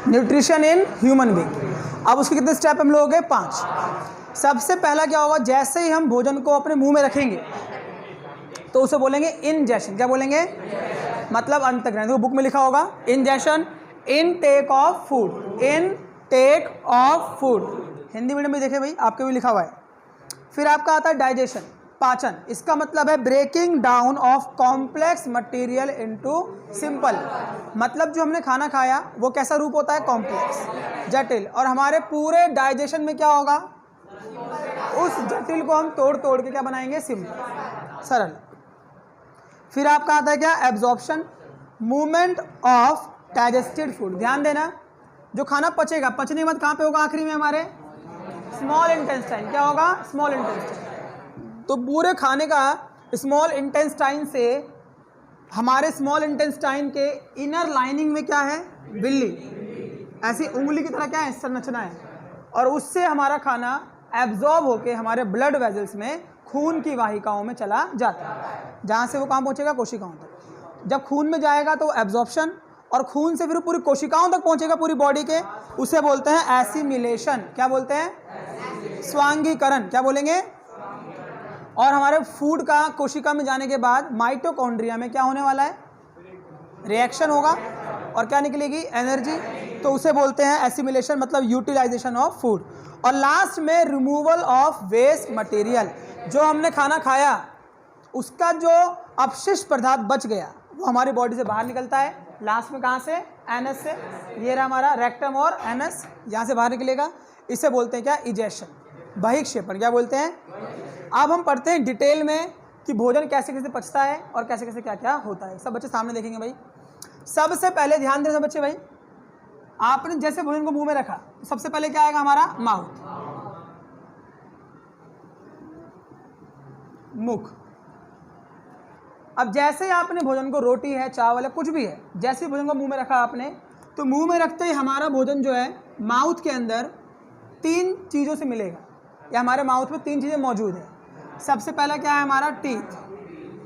Nutrition in human being. अब उसके कितने स्टेप हम लोग 5। सबसे पहला क्या होगा, जैसे ही हम भोजन को अपने मुंह में रखेंगे तो उसे बोलेंगे इंजेशन। क्या बोलेंगे? मतलब अंतर्ग्रहण। तो बुक में लिखा होगा ingestion, intake of food, intake of food. Hindi medium में देखे भाई, आपके भी लिखा हुआ है। फिर आपका आता है डाइजेशन, पाचन। इसका मतलब है breaking down of complex material into simple. मतलब जो हमने खाना खाया वो कैसा रूप होता है? कॉम्प्लेक्स, जटिल। और हमारे पूरे डाइजेशन में क्या होगा? उस जटिल को हम तोड़ तोड़ के क्या बनाएंगे? सिंपल, सरल। फिर आपका आता है क्या? Absorption, movement of digested food. ध्यान देना, जो खाना पचेगा, पचने के बाद कहाँ पे होगा? आखिरी में हमारे स्मॉल इंटेस्टाइन। क्या होगा? Small intestine. तो पूरे खाने का स्मॉल इंटेस्टाइन से, हमारे स्मॉल इंटेस्टाइन के इनर लाइनिंग में क्या है? बिल्ली, ऐसी उंगली की तरह क्या है? संरचना है। और उससे हमारा खाना एब्जॉर्ब होके हमारे ब्लड वेजल्स में, खून की वाहिकाओं में चला जाता है, जहाँ से वो कहाँ पहुँचेगा? कोशिकाओं तक। जब खून में जाएगा तो एब्जॉर्प्शन, और खून से फिर पूरी कोशिकाओं तक पहुँचेगा, पूरी बॉडी के। उसे बोलते हैं एसिमिलेशन। क्या बोलते हैं? स्वांगीकरण। क्या बोलेंगे? और हमारे फूड का कोशिका में जाने के बाद माइटोकॉन्ड्रिया में क्या होने वाला है? रिएक्शन होगा, और क्या निकलेगी? एनर्जी। तो उसे बोलते हैं एसिमिलेशन, मतलब यूटिलाइजेशन ऑफ फूड। और लास्ट में रिमूवल ऑफ वेस्ट मटेरियल। जो हमने खाना खाया उसका जो अपशिष्ट पदार्थ बच गया वो हमारी बॉडी से बाहर निकलता है। लास्ट में कहाँ से? एनस से। ये रहा हमारा रेक्टम और एनस, यहाँ से बाहर निकलेगा। इसे बोलते हैं क्या? इजेशन, बहिक्षेपण। क्या बोलते हैं? अब हम पढ़ते हैं डिटेल में कि भोजन कैसे कैसे पचता है और कैसे कैसे क्या क्या होता है। सब बच्चे सामने देखेंगे भाई। सबसे पहले ध्यान देना सब बच्चे भाई, आपने जैसे भोजन को मुंह में रखा तो सबसे पहले क्या आएगा? हमारा माउथ, मुख। अब जैसे ही आपने भोजन को, रोटी है, चावल है, कुछ भी है, जैसे ही भोजन को मुंह में रखा आपने, तो मुंह में रखते ही हमारा भोजन जो है माउथ के अंदर 3 चीज़ों से मिलेगा, या हमारे माउथ में 3 चीज़ें मौजूद है। सबसे पहला क्या है? हमारा टीथ।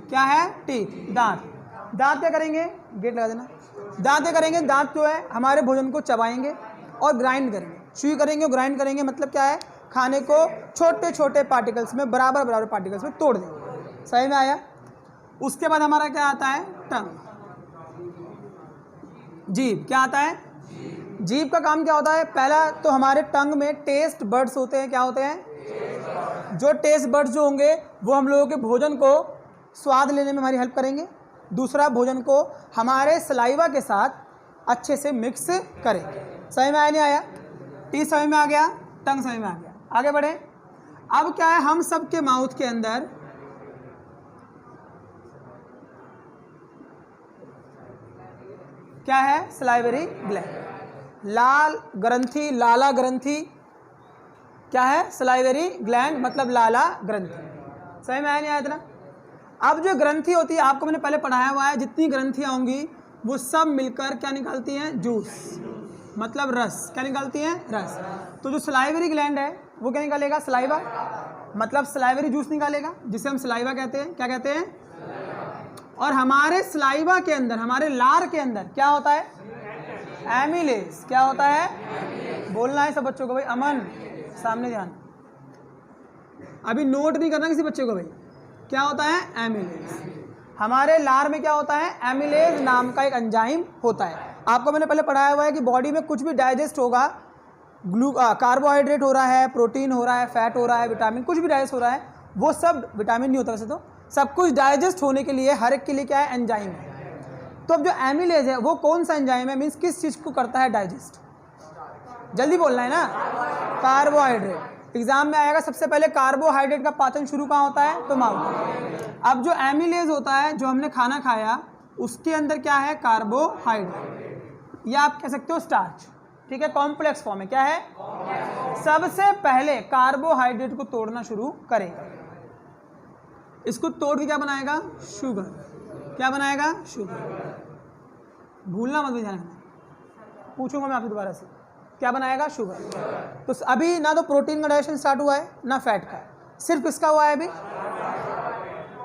क्या है? टीथ, दांत। दांत क्या करेंगे? गेट लगा देना। दांत क्या करेंगे? दांत जो है हमारे भोजन को चबाएंगे और ग्राइंड करेंगे। च्यू करेंगे और ग्राइंड करेंगे, मतलब क्या है? खाने को छोटे छोटे पार्टिकल्स में, बराबर बराबर पार्टिकल्स में तोड़ देंगे। सही में आया? उसके बाद हमारा क्या आता है? टंग, जीभ। क्या आता है? जीभ का काम क्या होता है? पहला तो हमारे टंग में टेस्ट बर्ड्स होते हैं। क्या होते हैं? जो टेस्ट बर्ड्स जो होंगे वो हम लोगों के भोजन को स्वाद लेने में हमारी हेल्प करेंगे। दूसरा, भोजन को हमारे सलाइवा के साथ अच्छे से मिक्स करेंगे। समझ में आया नहीं आया? टी समझ में आ गया, टंग समझ में आ गया। आगे बढ़े। अब क्या है? हम सब के माउथ के अंदर क्या है? सलाइवरी ग्लैंड, लाल ग्रंथि, लाला ग्रंथि। क्या है? सलाइवरी ग्लैंड, मतलब लाला ग्रंथि। समझ में आया नहीं आया इतना? अब जो ग्रंथि होती है, आपको मैंने पहले पढ़ाया हुआ है, जितनी ग्रंथियाँ होंगी वो सब मिलकर क्या निकालती हैं? जूस, मतलब रस। क्या निकालती हैं? रस। तो जो सलाइवरी ग्लैंड है वो क्या निकालेगा? सलाइवा, मतलब सलाइवरी जूस निकालेगा, जिसे हम सलाइवा कहते हैं। क्या कहते हैं? और हमारे सलाइवा के अंदर, हमारे लार के अंदर क्या होता है? एमिलेज। क्या होता है? बोलना है सब बच्चों को भाई। अमन, सामने ध्यान। अभी नोट नहीं करना किसी बच्चे को भाई। क्या होता है? एमिलेज। हमारे लार में क्या होता है? एमिलेज नाम का एक एंजाइम होता है। आपको मैंने पहले पढ़ाया हुआ है कि बॉडी में कुछ भी डाइजेस्ट होगा, कार्बोहाइड्रेट हो रहा है, प्रोटीन हो रहा है, फैट हो रहा है, विटामिन, कुछ भी डाइजेस्ट हो रहा है, वो सब विटामिन नहीं होता वैसे तो, सब कुछ डाइजेस्ट होने के लिए हर एक के लिए क्या है? एंजाइम है। तो अब जो एमिलेज है वो कौन सा एंजाइम है? मीन्स किस चीज़ को करता है डाइजेस्ट? जल्दी बोलना है ना। कार्बोहाइड्रेट। एग्जाम में आएगा सबसे पहले कार्बोहाइड्रेट का पाचन शुरू कहाँ होता है? तो माउथ। अब जो एमिलेज होता है, जो हमने खाना खाया उसके अंदर क्या है? कार्बोहाइड्रेट, या आप कह सकते हो स्टार्च। ठीक है, कॉम्प्लेक्स फॉर्म है। क्या है? सबसे पहले कार्बोहाइड्रेट को तोड़ना शुरू करेगा। इसको तोड़ के क्या बनाएगा? शुगर। क्या बनाएगा? शुगर। भूलना मत, ध्यान रखना, पूछूंगा मैं आपसे दोबारा से। क्या बनाएगा? शुगर। तो अभी ना तो प्रोटीन का डाइजेशन स्टार्ट हुआ है ना फैट का, सिर्फ किसका हुआ है अभी?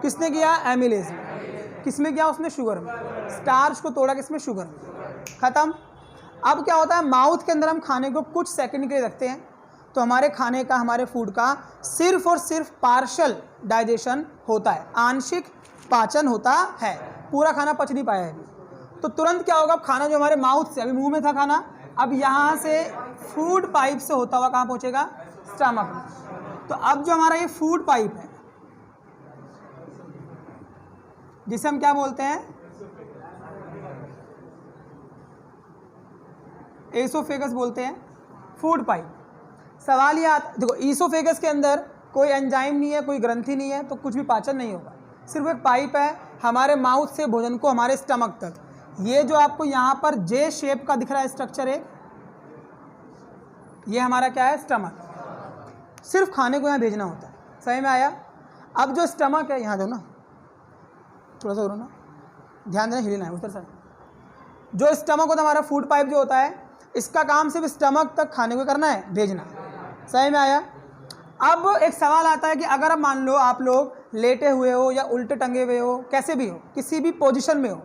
किसने किया? एमिलेज में। किसमें किया? उसने शुगर में। स्टार्च को तोड़ा किसमें? शुगर में। खत्म। अब क्या होता है, माउथ के अंदर हम खाने को कुछ सेकंड के लिए रखते हैं, तो हमारे खाने का, हमारे फूड का सिर्फ और सिर्फ पार्शल डाइजेशन होता है, आंशिक पाचन होता है, पूरा खाना पच नहीं पाया है। तो तुरंत क्या होगा, खाना जो हमारे माउथ से, अभी मुंह में था खाना, अब यहाँ से फूड पाइप से होता हुआ कहाँ पहुँचेगा, स्टमक में। तो अब जो हमारा ये फूड पाइप है, जिसे हम क्या बोलते हैं, एसोफेगस बोलते हैं, फूड पाइप। सवाल ये आता, देखो ईसोफेगस के अंदर कोई एंजाइम नहीं है, कोई ग्रंथि नहीं है, तो कुछ भी पाचन नहीं होगा, सिर्फ एक पाइप है हमारे माउथ से भोजन को हमारे स्टमक तक। ये जो आपको यहाँ पर जे शेप का दिख रहा है स्ट्रक्चर है, ये हमारा क्या है, स्टमक। सिर्फ खाने को यहाँ भेजना होता है, सही में आया। अब जो स्टमक है, यहाँ जो ना थोड़ा सा करो ना, ध्यान देना, हिलना है उस तरह से। जो स्टमक होता है हमारा फूड पाइप जो होता है, इसका काम सिर्फ स्टमक तक खाने को करना है, भेजना, सही में आया। अब एक सवाल आता है कि अगर अब मान लो आप लोग लेटे हुए हो या उल्टे टंगे हुए हो, कैसे भी हो, किसी भी पोजीशन में हो,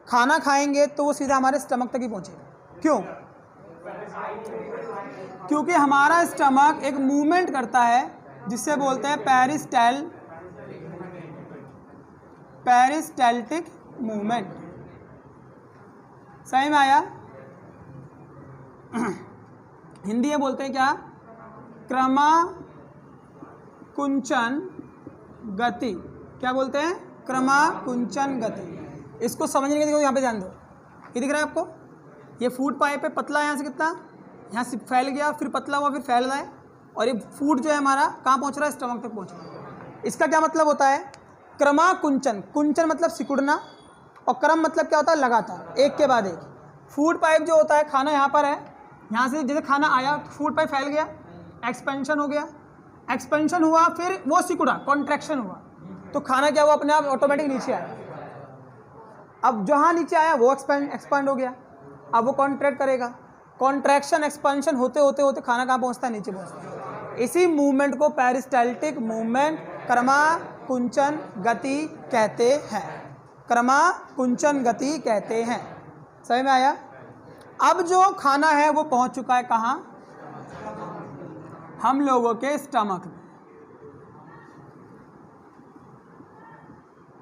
खाना खाएंगे तो वो सीधा हमारे स्टमक तक ही पहुंचेगा। क्यों? क्योंकि हमारा स्टमक एक मूवमेंट करता है जिससे बोलते हैं पेरिस्टाल्टिक मूवमेंट, सही में आया। हिंदी में बोलते हैं क्या, क्रमाकुंचन गति। क्या बोलते हैं, क्रमाकुंचन गति। इसको समझने के लिए यहाँ पे ध्यान दो, ये दिख रहा है आपको, ये फूड पाइप है, पतला है, यहाँ से कितना, यहाँ से फैल गया, फिर पतला हुआ, फिर फैल रहा है, और ये फूड जो है हमारा कहाँ पहुँच रहा है, स्टमक तक पहुँच रहा है। इसका क्या मतलब होता है, क्रमाकुंचन, कुंचन मतलब सिकुड़ना, और क्रम मतलब क्या होता है, लगातार, एक के बाद एक। फूड पाइप जो होता है, खाना यहाँ पर है, यहाँ से जैसे खाना आया, फूड पाइप फैल गया, एक्सपेंशन हो गया, एक्सपेंशन हुआ, फिर वो सिकुड़ा, कॉन्ट्रैक्शन हुआ, तो खाना क्या हुआ, अपने आप ऑटोमेटिक नीचे आया। अब जहाँ नीचे आया वो एक्सपांड हो गया, अब वो कॉन्ट्रैक्ट करेगा, कॉन्ट्रैक्शन एक्सपेंशन होते होते होते खाना कहाँ पहुँचता है, नीचे पहुँचता है। इसी मूवमेंट को पेरिस्टाल्टिक मूवमेंट, क्रमाकुंचन गति कहते हैं, क्रमाकुंचन गति कहते हैं, सही में आया। अब जो खाना है वो पहुंच चुका है कहाँ, हम लोगों के स्टमक में,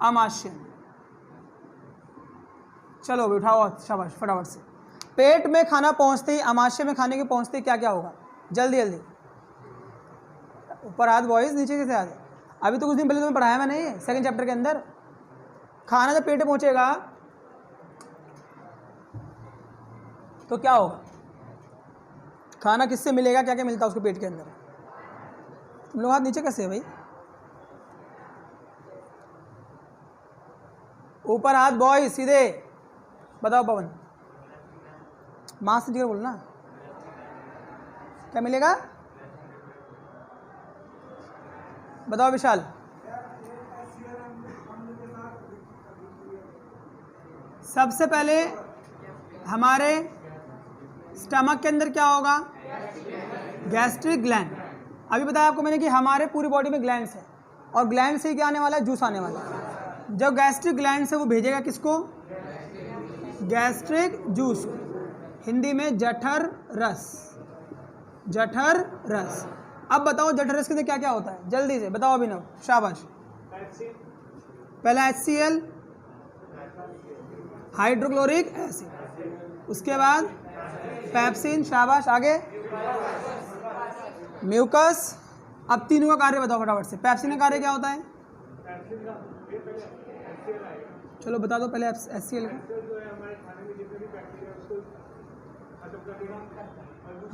आमाशय में। चलो उठाओ, शाबाश, फटाफट से। पेट में खाना पहुंचते ही, आमाशय में खाने के पहुंचते ही क्या क्या होगा, जल्दी जल्दी, ऊपर हाथ बॉयज, नीचे कैसे हाथ। अभी तो कुछ दिन पहले तुम्हें पढ़ाया मैंने, ये सेकंड चैप्टर के अंदर। खाना जब पेट में पहुंचेगा तो क्या होगा, खाना किससे मिलेगा, क्या क्या मिलता है उसको पेट के अंदर। तुम लोग हाथ नीचे कैसे है भाई, ऊपर हाथ बॉयज, सीधे बताओ। पवन, मां से जीरो बोलना, क्या मिलेगा, बताओ। विशाल, सबसे पहले हमारे स्टमक के अंदर क्या होगा, गैस्ट्रिक ग्लैंड। अभी बताया आपको मैंने कि हमारे पूरी बॉडी में ग्लैंड्स है, और ग्लैंड से क्या आने वाला है, जूस आने वाला है। जब गैस्ट्रिक ग्लैंड से वो भेजेगा किसको, गैस्ट्रिक जूस, हिंदी में जठर रस, जठर रस। अब बताओ जठर रस के अंदर क्या क्या होता है, जल्दी से बताओ अभिनव, शाबाश। पहला HCl, हाइड्रोक्लोरिक एसिड, उसके बाद पेप्सिन, शाबाश, आगे म्यूकस। अब तीनों का कार्य बताओ फटाफट से। पेप्सिन का कार्य क्या होता है, चलो बता दो पहले HCl का।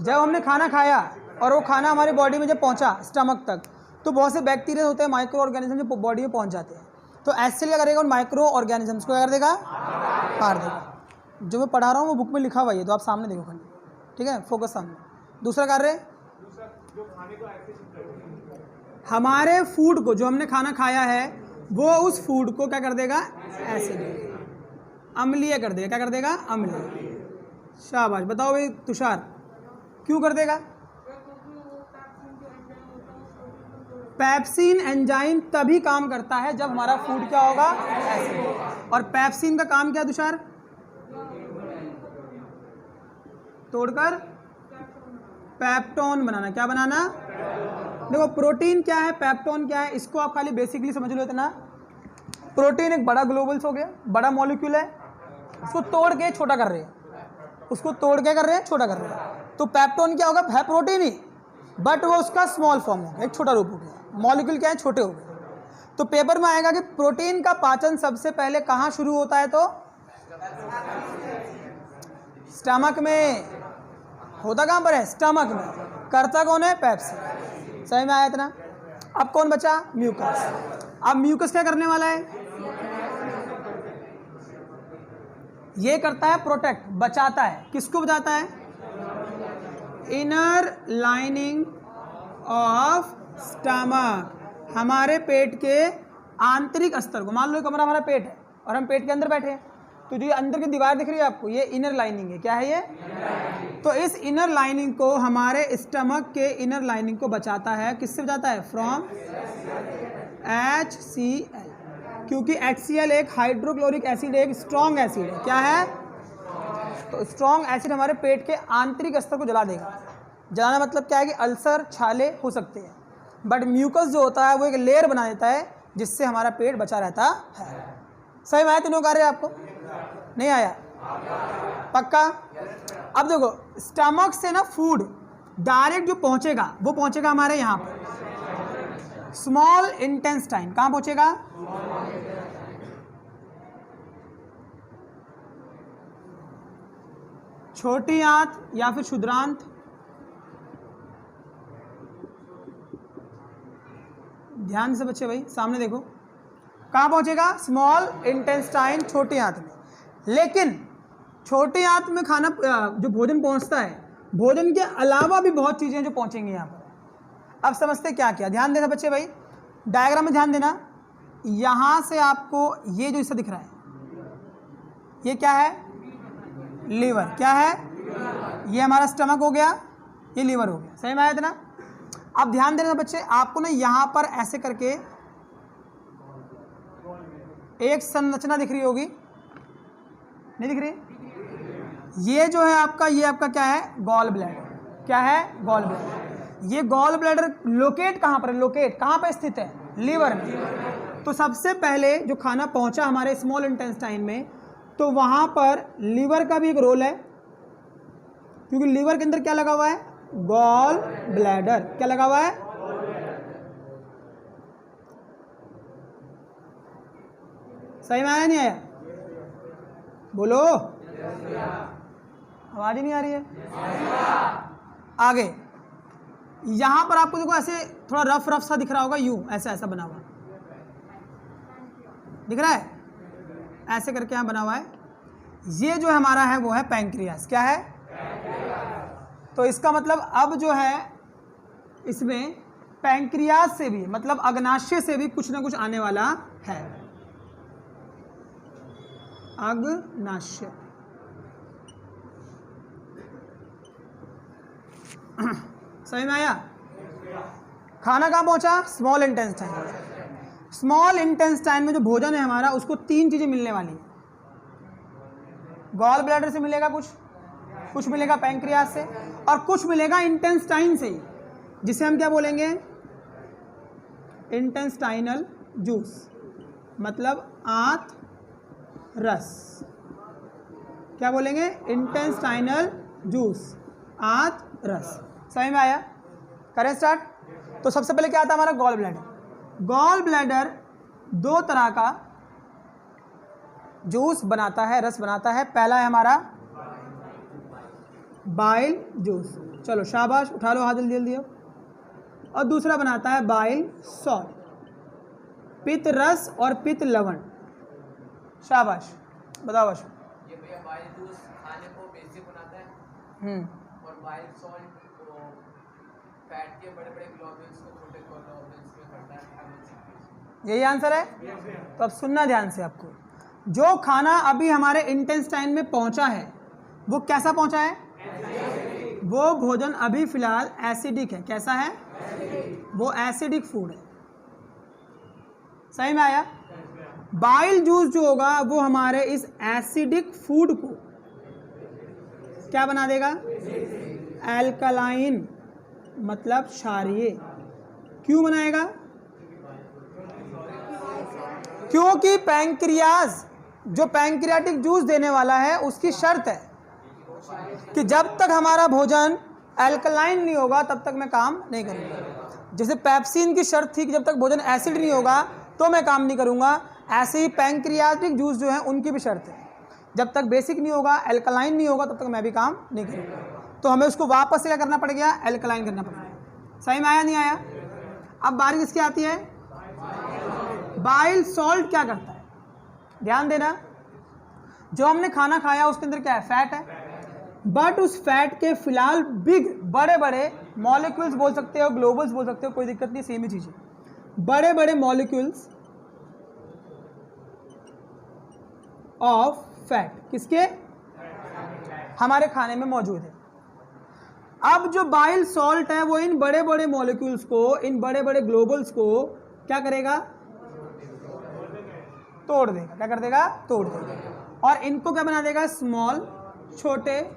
जब हमने खाना खाया और वो खाना हमारी बॉडी में जब पहुंचा स्टमक तक, तो बहुत से बैक्टीरिया होते हैं, माइक्रो ऑर्गेनिज्म जो बॉडी में पहुंच जाते हैं, तो HCl क्या करेगा, उन माइक्रो ऑर्गेनिजम्स को क्या कर देगा, मार देगा। जो मैं पढ़ा रहा हूँ वो बुक में लिखा हुआ है, तो आप सामने देखो खाली, ठीक है, फोकस सामने। दूसरा कार्य, हमारे फूड को, जो हमने खाना खाया है, वो उस फूड को क्या कर देगा, एसिड, अम्लीय कर देगा। क्या कर देगा, अम्लीय। शाबाश, बताओ भाई तुषार, क्यों कर देगा। पेप्सिन एंजाइम तभी काम करता है जब हमारा फूड क्या होगा, एसिड। और पेप्सिन का काम क्या है तुषार, तोड़कर पेप्टोन बनाना। क्या बनाना? देखो प्रोटीन क्या है, पेप्टोन क्या है, इसको आप खाली बेसिकली समझ लो इतना। प्रोटीन एक बड़ा ग्लोबल्स हो गया, बड़ा मॉलिक्यूल है, उसको तोड़ के छोटा कर रहे हैं, उसको तोड़ के कर रहे हैं, छोटा कर रहे हैं। तो पेप्टोन क्या होगा? है प्रोटीन ही, बट वो उसका स्मॉल फॉर्म हो गया, एक छोटा रूप हो गया। मॉलिक्यूल क्या है? छोटे हो गए। तो पेपर में आएगा कि प्रोटीन का पाचन सबसे पहले कहाँ शुरू होता है? तो स्टमक में। होता कहाँ पर है? स्टमक में। करता कौन है? पेप्सी। सही में आया इतना? अब कौन बचा? म्यूकस। अब म्यूकस क्या करने वाला है? ये करता है प्रोटेक्ट, बचाता है। किसको बचाता है? इनर लाइनिंग ऑफ स्टमक, हमारे पेट के आंतरिक स्तर को। मान लो कमरा हमारा पेट है और हम पेट के अंदर बैठे हैं, तो जो अंदर की दीवार दिख रही है आपको, ये इनर लाइनिंग है। क्या है ये? तो इस इनर लाइनिंग को, हमारे स्टमक के इनर लाइनिंग को बचाता है। किससे बचाता है? फ्रॉम HCl, क्योंकि HCl एक हाइड्रोक्लोरिक एसिड, एक स्ट्रॉन्ग एसिड है। क्या है? तो स्ट्रॉन्ग एसिड हमारे पेट के आंतरिक स्तर को जला देगा। जलाना मतलब क्या है कि अल्सर, छाले हो सकते हैं, बट म्यूकस जो होता है वो एक लेयर बना देता है जिससे हमारा पेट बचा रहता है। सही में आया तीनों कार्य? आपको नहीं आया? पक्का? अब देखो, स्टमक से ना फूड डायरेक्ट जो पहुंचेगा वो पहुंचेगा हमारे यहाँ पर, स्मॉल इंटेस्टाइन। कहाँ पहुंचेगा? छोटी आंत या फिर क्षुद्रांत। ध्यान से बच्चे भाई, सामने देखो, कहाँ पहुंचेगा? स्मॉल इंटेस्टाइन, छोटी आंत में। लेकिन छोटी आंत में खाना, जो भोजन पहुंचता है, भोजन के अलावा भी बहुत चीजें जो पहुंचेंगी यहाँ पर। अब समझते क्या क्या? ध्यान देना बच्चे भाई, डायग्राम में ध्यान देना। यहां से आपको ये जो हिस्सा दिख रहा है, ये क्या है? लीवर। क्या है? ये हमारा स्टमक हो गया, ये लीवर हो गया। सही में आया इतना? अब ध्यान देना बच्चे, आपको ना यहां पर ऐसे करके एक संरचना दिख रही होगी, नहीं दिख रही? ये जो है आपका, ये आपका क्या है? Gall bladder. क्या है? Gall bladder. ये गॉल ब्लैडर लोकेट कहाँ पर है? लोकेट कहाँ पर स्थित है? लीवर में। तो सबसे पहले जो खाना पहुंचा हमारे स्मॉल इंटेस्टाइन में, तो वहां पर लीवर का भी एक रोल है, क्योंकि लीवर के अंदर क्या लगा हुआ है? Gall bladder. क्या लगा हुआ है? सही में आया नहीं आया? बोलो, आवाज ही नहीं आ रही है। आगे यहां पर आपको देखो, ऐसे थोड़ा रफ रफ सा दिख रहा होगा, यूं ऐसा ऐसा बना हुआ दिख रहा है, ऐसे करके यहाँ बना हुआ है। ये जो हमारा है वो है पैंक्रियास। क्या है? तो इसका मतलब अब जो है इसमें पैंक्रियास से भी, मतलब अग्नाशय से भी कुछ ना कुछ आने वाला है। अग्नाशय। सही में आया? खाना कहाँ पहुंचा? Small intestine. स्मॉल इंटेस्टाइन में जो भोजन है हमारा, उसको तीन चीजें मिलने वाली है। गॉल ब्लैडर से मिलेगा कुछ मिलेगा पैंक्रियास से, और कुछ मिलेगा इंटेस्टाइन से, जिसे हम क्या बोलेंगे? इंटेस्टाइनल जूस, मतलब आंत रस। क्या बोलेंगे? इंटेस्टाइनल जूस, आंत रस। समझ में आया? करें स्टार्ट। तो सबसे पहले क्या आता है हमारा? Gall bladder. गॉल ब्लैडर दो तरह का जूस बनाता है, रस बनाता है। पहला है हमारा बाइल जूस, चलो शाबाश, उठा लो हाथ जल्दी जल्दी। और दूसरा बनाता है बाइल सॉल्ट, पित्त रस और पित्त लवण। शाबाश, बताओ बस। ये भैया बाइल जूस खाने को बेसिक बनाता है, और बाइल सॉल्ट को फैट के बड़े बड़े ग्लोब्यूल्स को छोटे ग्लोब्यूल्स में करता है। यही आंसर है। तो अब सुनना ध्यान से, आपको जो खाना अभी हमारे इंटेस्टाइन में पहुंचा है वो कैसा पहुंचा है? वो भोजन अभी फिलहाल एसिडिक है। कैसा है? वो एसिडिक फूड है। सही में आया? बाइल जूस जो होगा वो हमारे इस एसिडिक फूड को क्या बना देगा? एल्कलाइन मतलब क्षारीय। क्यों बनाएगा? क्योंकि पैंक्रियाज जो पैंक्रियाटिक जूस देने वाला है उसकी शर्त है कि जब तक हमारा भोजन एल्कलाइन नहीं होगा तब तक मैं काम नहीं करूँगा। जैसे पेप्सिन की शर्त थी कि जब तक भोजन एसिड नहीं होगा तो मैं काम नहीं करूँगा, ऐसे ही पैंक्रियाटिक जूस जो है उनकी भी शर्त है, जब तक बेसिक नहीं होगा, एल्कलाइन नहीं होगा, तब तक मैं भी काम नहीं करूँगा। तो हमें उसको वापस से क्या करना पड़ गया? एल्कलाइन करना पड़ गया। सही में आया नहीं आया? अब बारी किसकी आती है? बाइल सॉल्ट क्या करता है? ध्यान देना, जो हमने खाना खाया उसके अंदर क्या है? फैट है, बट उस फैट के फिलहाल बिग बड़े बड़े मॉलिक्यूल्स बोल सकते हो, ग्लोबल्स बोल सकते हो, कोई दिक्कत नहीं, सेम ही चीज़ है। बड़े बड़े मॉलिक्यूल्स ऑफ फैट किसके? हमारे खाने में मौजूद है। अब जो बाइल सॉल्ट है वो इन बड़े बड़े मॉलिक्यूल्स को, इन बड़े बड़े ग्लोबल्स को क्या करेगा? तोड़ देगा। क्या कर देगा? तोड़ देगा। और इनको क्या बना देगा? स्मॉल, छोटे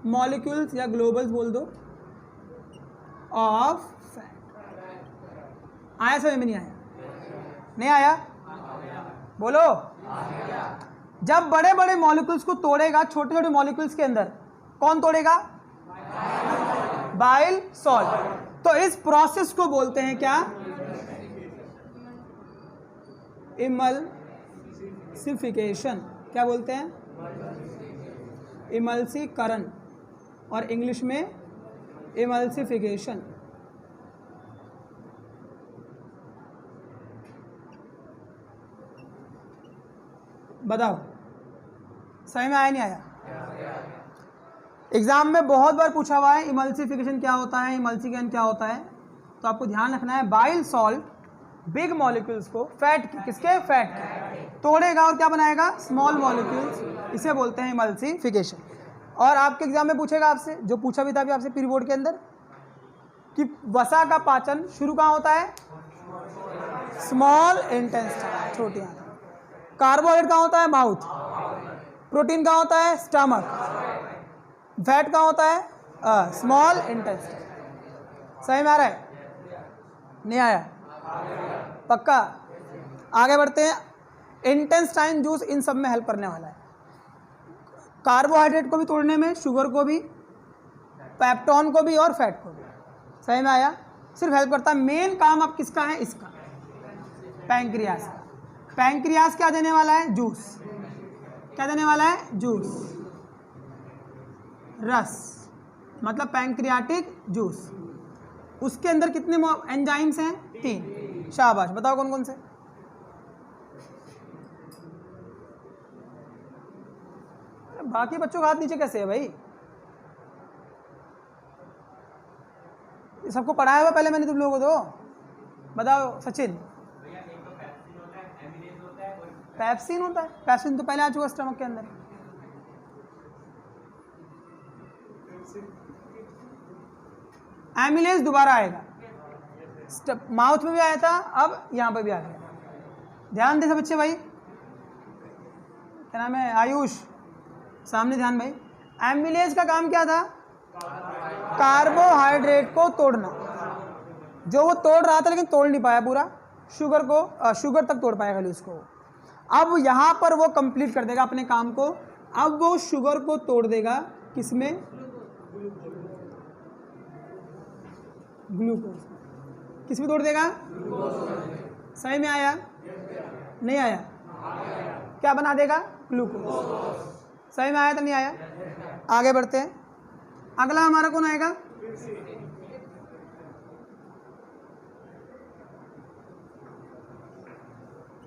मॉलिक्यूल्स या ग्लोबल्स बोल दो ऑफ फैट। आया समझ में? नहीं आया? नहीं आया? बोलो। जब बड़े बड़े मॉलिक्यूल्स को तोड़ेगा छोटे छोटे मॉलिक्यूल्स के अंदर, कौन तोड़ेगा? Bile salt. तो इस प्रोसेस को बोलते हैं क्या? इमल्सिफिकेशन। क्या बोलते हैं? इमल्सीकरण, और इंग्लिश में इमल्सिफिकेशन। बताओ सही में आया नहीं आया? एग्जाम में बहुत बार पूछा हुआ है इमल्सिफिकेशन क्या होता है, इमल्सीकरण क्या होता है। तो आपको ध्यान रखना है, बाइल सॉल्ट बिग मॉलिक्यूल्स को, फैट के, किसके? फैट के, तोड़ेगा और क्या बनाएगा? Small molecules. इसे बोलते हैं इमल्सिफिकेशन। और आपके एग्जाम में पूछेगा आपसे, जो पूछा भी था अभी आपसे प्री बोर्ड के अंदर, कि वसा का पाचन शुरू कहाँ होता है? स्मॉल इंटेस्टाइन, छोटी आंत। कार्बोहाइड्रेट कहाँ होता है? माउथ। प्रोटीन कहाँ होता है? स्टमक। फैट कहाँ होता है? Small intestine. सही में आ रहा है? नहीं आया? पक्का? आगे बढ़ते हैं। इंटेस्टाइन जूस इन सब में हेल्प करने वाला है, कार्बोहाइड्रेट को भी तोड़ने में, शुगर को भी, पेप्टोन को भी और फैट को भी। सही में आया? सिर्फ हेल्प करता है। मेन काम अब किसका है? इसका, पैंक्रियाज का। पैंक्रियाज क्या देने वाला है? जूस। क्या देने वाला है? जूस, रस, मतलब पैंक्रियाटिक जूस। उसके अंदर कितने एंजाइम्स हैं? 3। शाबाश, बताओ कौन कौन से? बाकी बच्चों का हाथ नीचे कैसे है भाई? सबको पढ़ाया हुआ पहले मैंने तुम लोगों को। तो बताओ सचिन। पेप्सिन होता है। पेप्सिन तो पहले आ चुका स्टमक के अंदर। एमिलेज दोबारा आएगा, माउथ में भी आया था, अब यहाँ पर भी आ गया। ध्यान दे सब बच्चे भाई। क्या नाम है? आयुष, सामने ध्यान भाई। एमिलेज का काम क्या था? कार्बोहाइड्रेट को तोड़ना। जो वो तोड़ रहा था लेकिन तोड़ नहीं पाया पूरा, शुगर को, शुगर तक तोड़ पाया खाली उसको। अब यहाँ पर वो कंप्लीट कर देगा अपने काम को। अब वो शुगर को तोड़ देगा किसमें? ग्लूकोज। किस में तोड़ देगा? सही में आया? नहीं आया? क्या बना देगा? ग्लूकोज। सही में आया तो नहीं आया? आगे बढ़ते हैं। अगला हमारा कौन आएगा?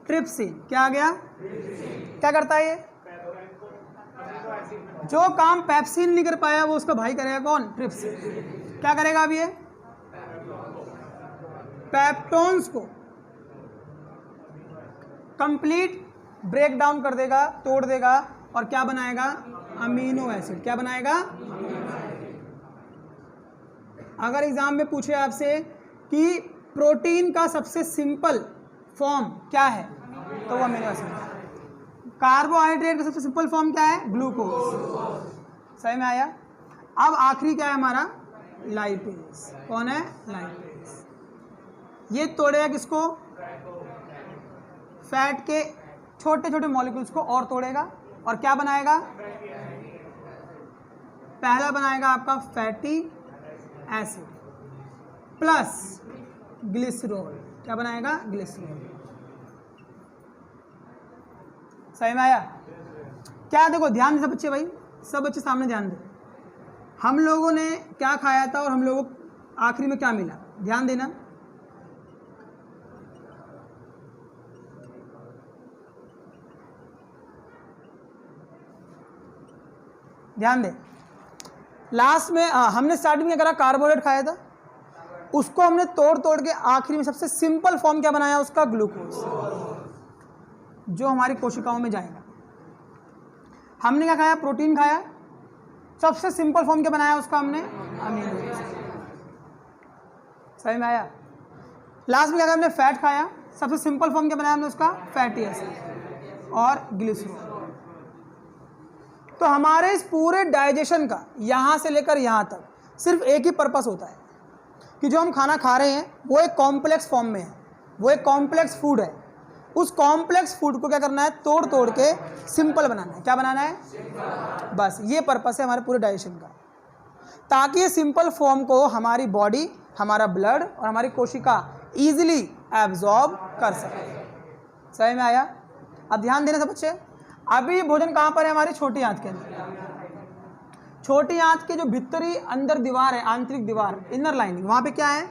ट्रिप्सिन। क्या आ गया? क्या करता है ये? जो काम पेप्सिन नहीं कर पाया वो उसका भाई करेगा। कौन? ट्रिप्सिन। क्या करेगा अब ये? पेप्टोन्स को कंप्लीट ब्रेक डाउन कर देगा, तोड़ देगा, और क्या बनाएगा? Amino acid. क्या बनाएगा? अगर एग्जाम में पूछे आपसे कि प्रोटीन का सबसे सिंपल फॉर्म क्या है, तो वो अमीनो एसिड है। कार्बोहाइड्रेट का सबसे सिंपल फॉर्म क्या है? ग्लूकोज। सही में आया? अब आखिरी क्या है हमारा, लाइपेज। कौन है, लाइपेज। ये तोड़ेगा किसको, फैट के छोटे छोटे मॉलिक्यूल्स को और तोड़ेगा, और क्या बनाएगा, पहला बनाएगा आपका फैटी एसिड प्लस ग्लिसरॉल। क्या बनाएगा, ग्लिसरॉल। सही में आया क्या? देखो ध्यान से बच्चे, भाई सब बच्चे सामने ध्यान दे। हम लोगों ने क्या खाया था और हम लोगों को आखिरी में क्या मिला, ध्यान देना। ध्यान दे, लास्ट में हमने स्टार्टिंग में करा कार्बोहाइड्रेट खाया था, उसको हमने तोड़ तोड़ के आखिरी में सबसे सिंपल फॉर्म क्या बनाया उसका, ग्लूकोज, जो हमारी कोशिकाओं में जाएगा। हमने क्या खाया, प्रोटीन खाया, सबसे सिंपल फॉर्म क्या बनाया उसका हमने, अमीनो एसिड। सही में आया? लास्ट में क्या खाया हमने, फैट खाया, सबसे सिंपल फॉर्म क्या बनाया हमने उसका, फैटी एसिड और ग्लिसरॉल। तो हमारे इस पूरे डाइजेशन का यहाँ से लेकर यहाँ तक सिर्फ एक ही पर्पस होता है कि जो हम खाना खा रहे हैं वो एक कॉम्प्लेक्स फॉर्म में है, वो एक कॉम्प्लेक्स फूड है। उस कॉम्प्लेक्स फूड को क्या करना है, तोड़ तोड़ के सिंपल बनाना है। क्या बनाना है, बस ये पर्पस है हमारे पूरे डाइजेशन का, ताकि ये सिंपल फॉर्म को हमारी बॉडी, हमारा ब्लड और हमारी कोशिका ईजिली एब्जॉर्ब कर सके। सही में आया? अब ध्यान देने से बच्चे, अभी भोजन कहाँ पर है, हमारी छोटी आंत के अंदर। छोटी आंत के जो भीतरी अंदर दीवार है, आंतरिक दीवार, इनर लाइनिंग, वहाँ पे क्या है,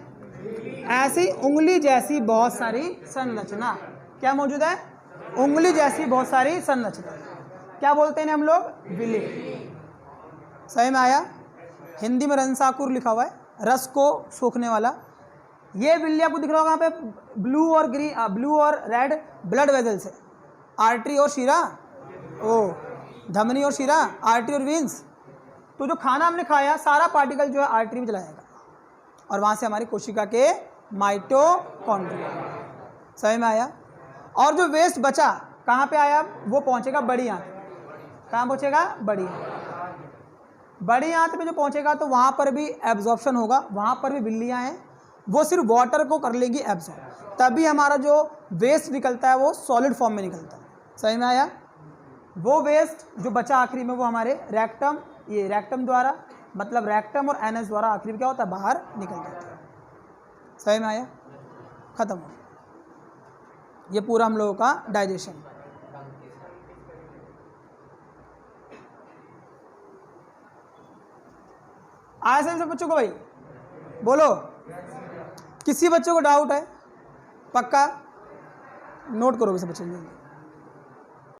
ऐसी उंगली जैसी बहुत सारी संरचना। क्या मौजूद है, उंगली जैसी बहुत सारी संरचना। क्या बोलते हैं हम लोग, विलिय। सही में आया? हिंदी में रंसाकुर लिखा हुआ है, रस को सोखने वाला। ये विलिया को दिख रहा होगा यहाँ पे, ब्लू और ग्रीन, ब्लू और रेड ब्लड वेजल्स है, आर्टरी और शीरा, ओ धमनी और शीरा, आर्टरी और वीन्स। तो जो खाना हमने खाया सारा पार्टिकल जो है आर्टरी में चला जाएगा और वहाँ से हमारी कोशिका के माइटोकॉन्ड्रिया। सही में आया? और जो वेस्ट बचा कहाँ पे आया, वो पहुँचेगा बड़ी आंत। कहाँ पहुँचेगा, बड़ी आंत। बड़ी आंत में जो पहुँचेगा तो वहाँ पर भी एब्जॉर्प्शन होगा, वहाँ पर भी विल्लियाँ हैं, वो सिर्फ वाटर को कर लेगी एब्जॉर्ब, तभी हमारा जो वेस्ट निकलता है वो सॉलिड फॉर्म में निकलता है। सही में आया? वो वेस्ट जो बचा आखिरी में वो हमारे रेक्टम, ये रेक्टम द्वारा, मतलब रेक्टम और एनएस द्वारा आखिरी में क्या होता है, बाहर निकल जाता है। सही में आया? खत्म हो, ये पूरा हम लोगों का डाइजेशन। आया सही सब बच्चों को? भाई बोलो, किसी बच्चों को डाउट है? पक्का नोट करो वैसे बच्चे।